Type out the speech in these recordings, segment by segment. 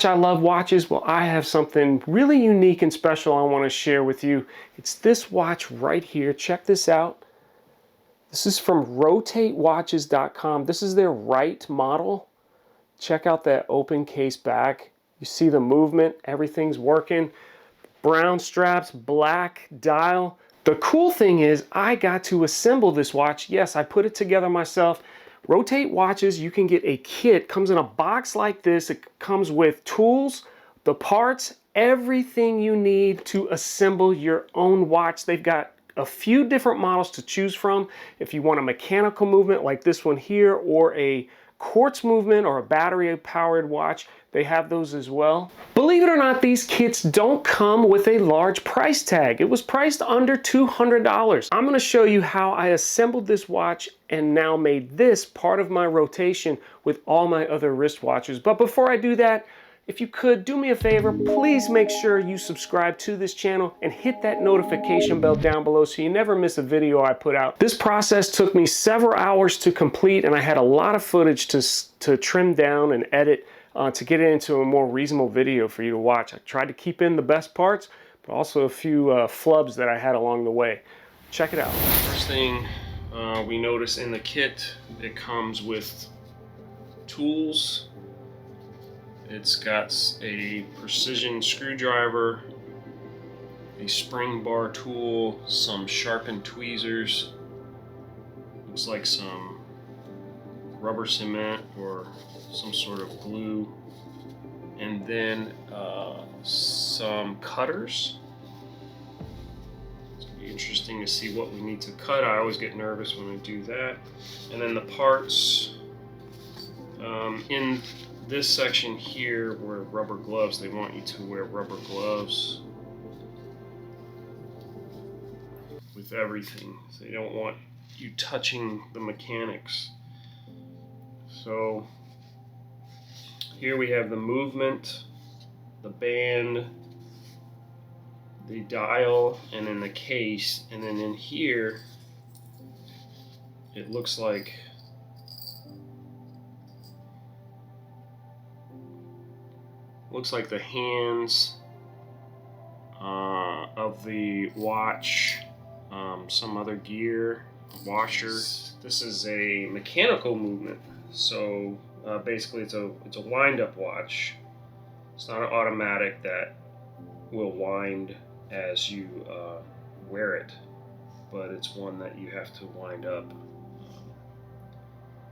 much I love watches, well, I have something really unique and special I want to share with you. It's this watch right here. Check this out. This is from rotatewatches.com. This is their right model. Check out that open case back. You see the movement, everything's working. Brown straps, black dial. The cool thing is I got to assemble this watch. Yes, I put it together myself. Rotate Watches, you can get a kit. Comes in a box like this. It comes with tools, the parts, everything you need to assemble your own watch. They've got a few different models to choose from. If you want a mechanical movement like this one here, or a quartz movement or a battery powered watch, they have those as well. Believe it or not, these kits don't come with a large price tag. It was priced under $200. I'm going to show you how I assembled this watch and now made this part of my rotation with all my other wristwatches. But before I do that, if you could do me a favor, please make sure you subscribe to this channel and hit that notification bell down below so you never miss a video I put out. This process took me several hours to complete, and I had a lot of footage to trim down and edit to get it into a more reasonable video for you to watch. I tried to keep in the best parts, but also a few flubs that I had along the way. Check it out. First thing we notice in the kit, it comes with tools. It's got a precision screwdriver, a spring bar tool, some sharpened tweezers, looks like some rubber cement or some sort of glue, and then some cutters. It's gonna be interesting to see what we need to cut. I always get nervous when I do that. And then the parts. In this section here were rubber gloves. They want you to wear rubber gloves with everything. So they don't want you touching the mechanics. So here we have the movement, the band, the dial, and then the case. And then in here, it looks like the hands of the watch, some other gear, washer. This is a mechanical movement, so basically it's a wind-up watch. It's not an automatic that will wind as you wear it, but it's one that you have to wind up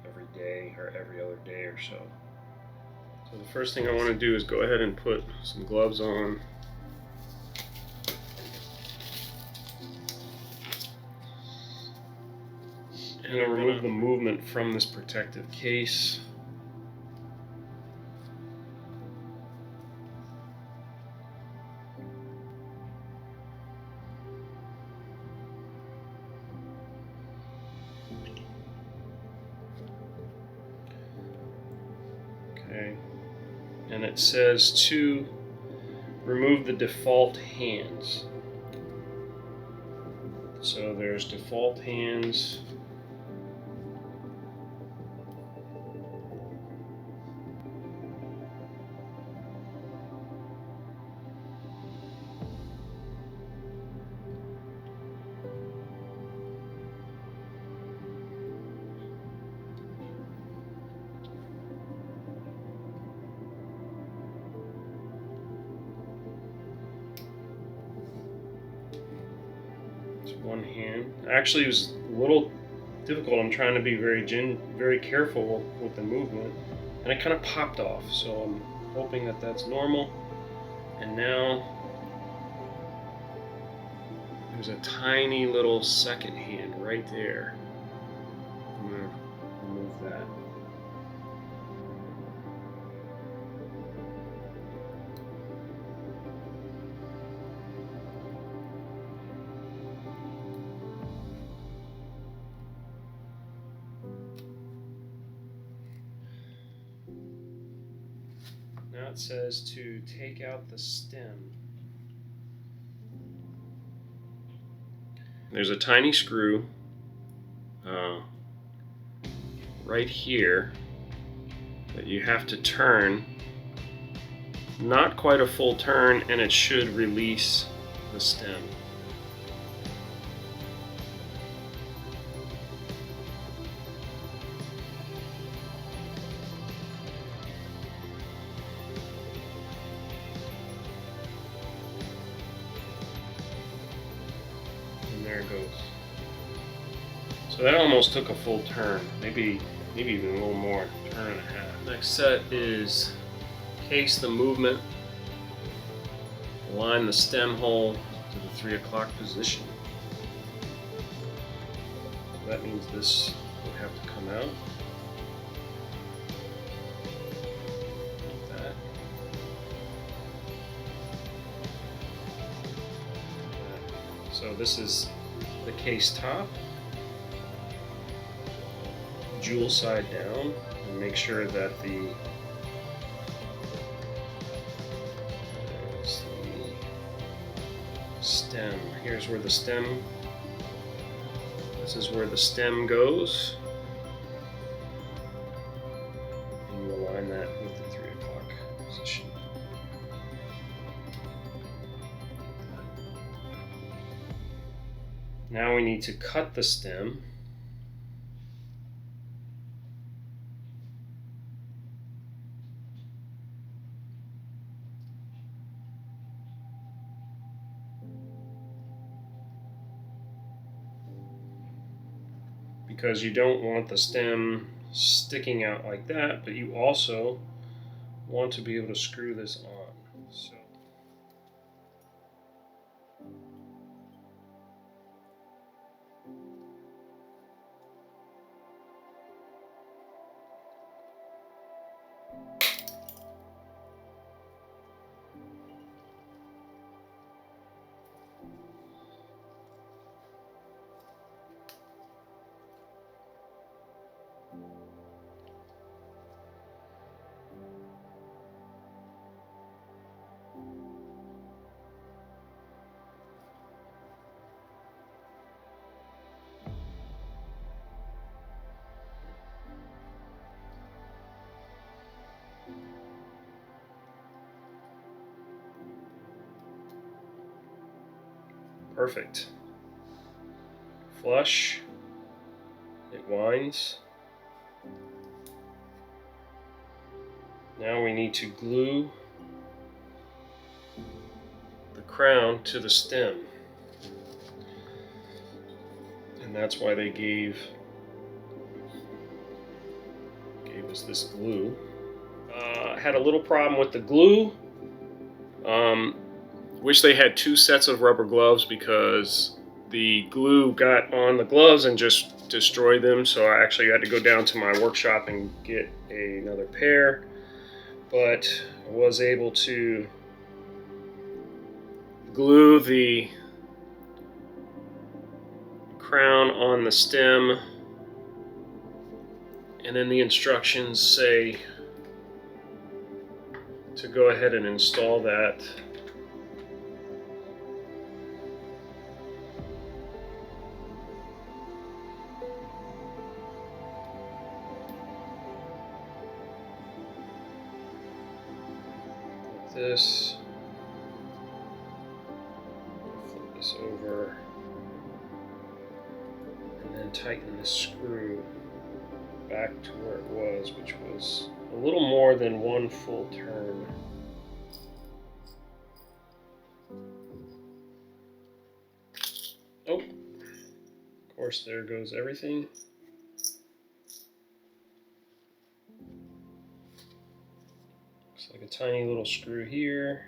every day or every other day or so. So the first thing I want to do is go ahead and put some gloves on. And I'll remove the movement from this protective case. Okay. And it says to remove the default hands. So there's default hands. One hand. Actually, it was a little difficult. I'm trying to be very careful with the movement, and it kind of popped off. So I'm hoping that that's normal. And now there's a tiny little second hand right there. I'm gonna remove that. Now it says to take out the stem. There's a tiny screw right here that you have to turn not quite a full turn, and it should release the stem. And there it goes. So that almost took a full turn, maybe even a little more, turn and a half. Next set is case the movement, align the stem hole to the 3 o'clock position. So that means this would have to come out. Like that. So this is the case top. Jewel side down, and make sure that there's the stem. Here's where the stem, this is where the stem goes. And you align that with the 3 o'clock position. Now we need to cut the stem. Because you don't want the stem sticking out like that, but you also want to be able to screw this on. So perfect. Flush. It winds. Now we need to glue the crown to the stem. And that's why they gave us this glue. Had a little problem with the glue. Wish they had 2 sets of rubber gloves because the glue got on the gloves and just destroyed them. So I actually had to go down to my workshop and get another pair. But I was able to glue the crown on the stem, and then the instructions say to go ahead and install that. Like this. Flip this over. And then tighten this screw back to where it was, which was a little more than 1 full turn. Oh, of course, there goes everything. Looks like a tiny little screw here.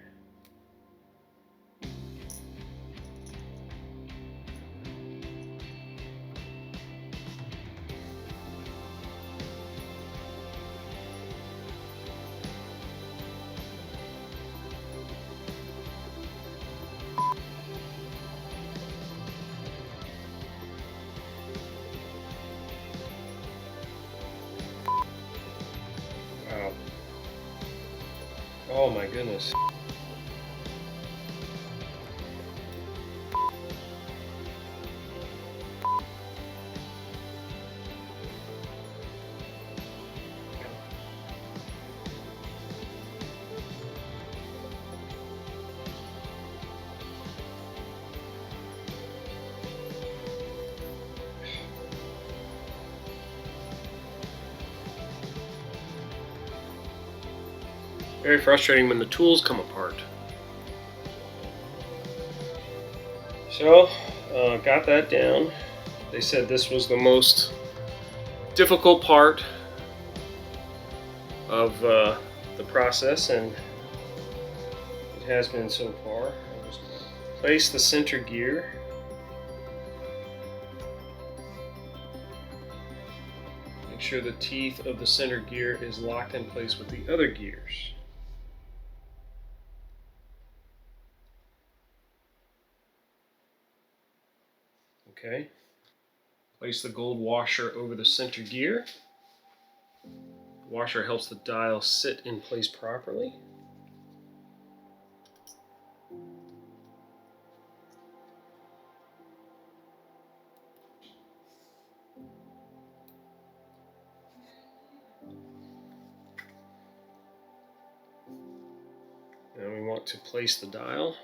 Wow. Oh my goodness. Very frustrating when the tools come apart. So, got that down. They said this was the most difficult part of the process, and it has been so far. I'll just place the center gear. Make sure the teeth of the center gear is locked in place with the other gears. Okay. Place the gold washer over the center gear. The washer helps the dial sit in place properly. Now we want to place the dial.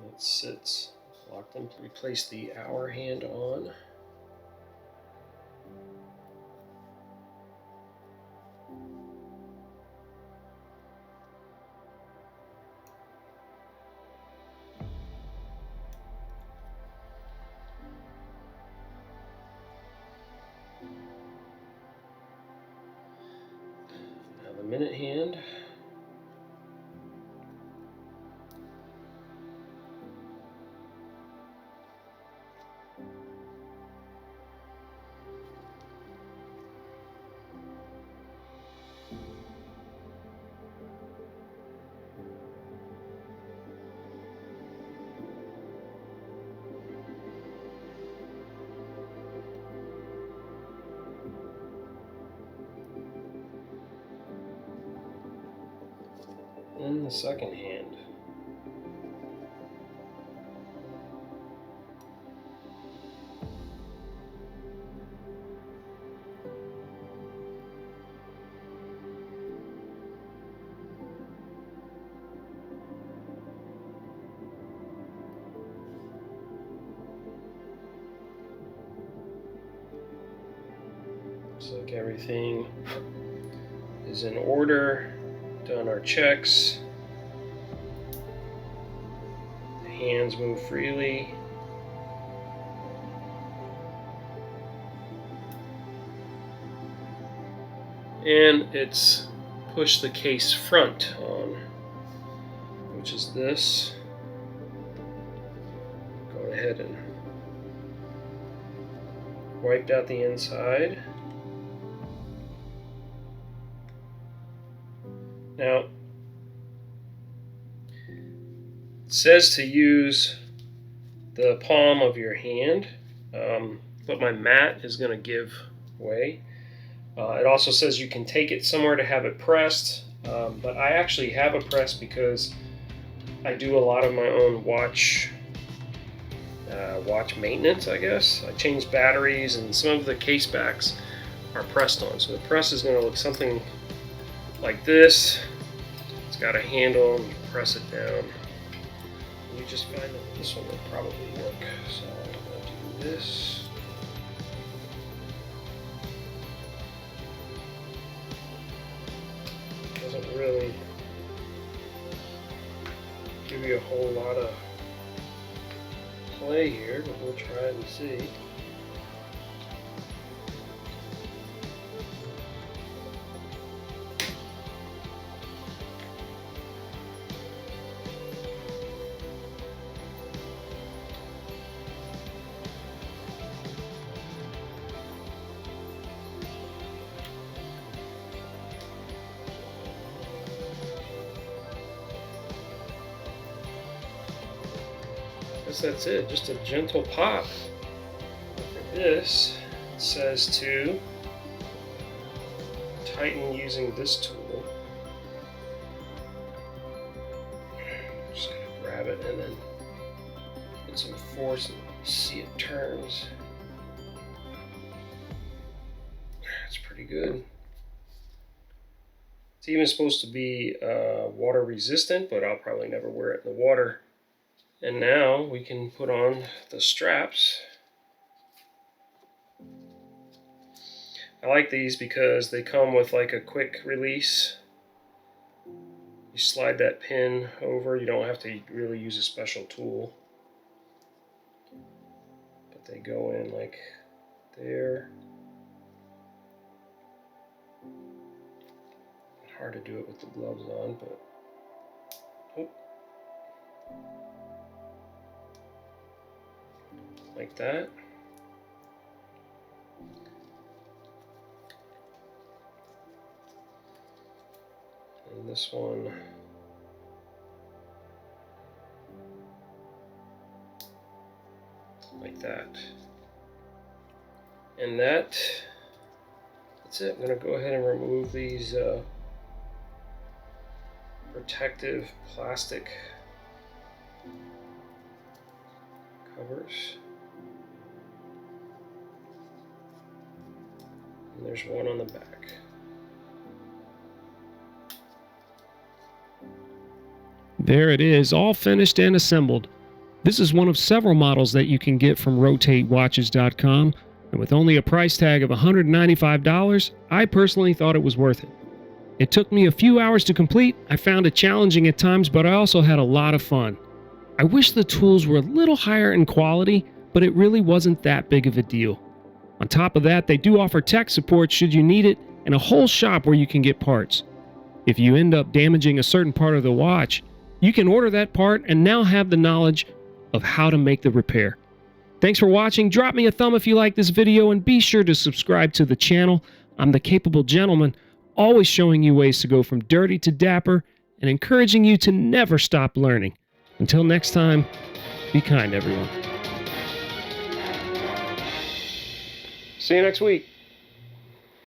It sits locked in. We place the hour hand on. Now the minute hand. And the second hand. Looks like everything is in order. Done our checks. The hands move freely. And it's push the case front on, which is this. Go ahead and wiped out the inside. Now, it says to use the palm of your hand, but my mat is going to give way. It also says you can take it somewhere to have it pressed, but I actually have it pressed because I do a lot of my own watch maintenance, I guess. I change batteries, and some of the case backs are pressed on. So the press is going to look something like this. It's got a handle, and you press it down. And you just find that this one will probably work. So I'm going to do this. Doesn't really give you a whole lot of play here, but we'll try it and see. That's it, just a gentle pop. For this, it says to tighten using this tool. I'm just gonna grab it and then put some force and see it turns. That's pretty good. It's even supposed to be water resistant, but I'll probably never wear it in the water. And now we can put on the straps. I like these because they come with like a quick release. You slide that pin over, you don't have to really use a special tool. But they go in like there. Hard to do it with the gloves on, but oh. Like that. And this one like that. And that's it. I'm going to go ahead and remove these protective plastic covers. And there's one on the back. There it is, all finished and assembled. This is one of several models that you can get from rotatewatches.com, and with only a price tag of $195, I personally thought it was worth it. It took me a few hours to complete. I found it challenging at times, but I also had a lot of fun. I wish the tools were a little higher in quality, but it really wasn't that big of a deal. On top of that, they do offer tech support should you need it, and a whole shop where you can get parts. If you end up damaging a certain part of the watch, you can order that part and now have the knowledge of how to make the repair. Thanks for watching. Drop me a thumb if you like this video, and be sure to subscribe to the channel. I'm the Capable Gentleman, always showing you ways to go from dirty to dapper and encouraging you to never stop learning. Until next time, be kind, everyone. See you next week.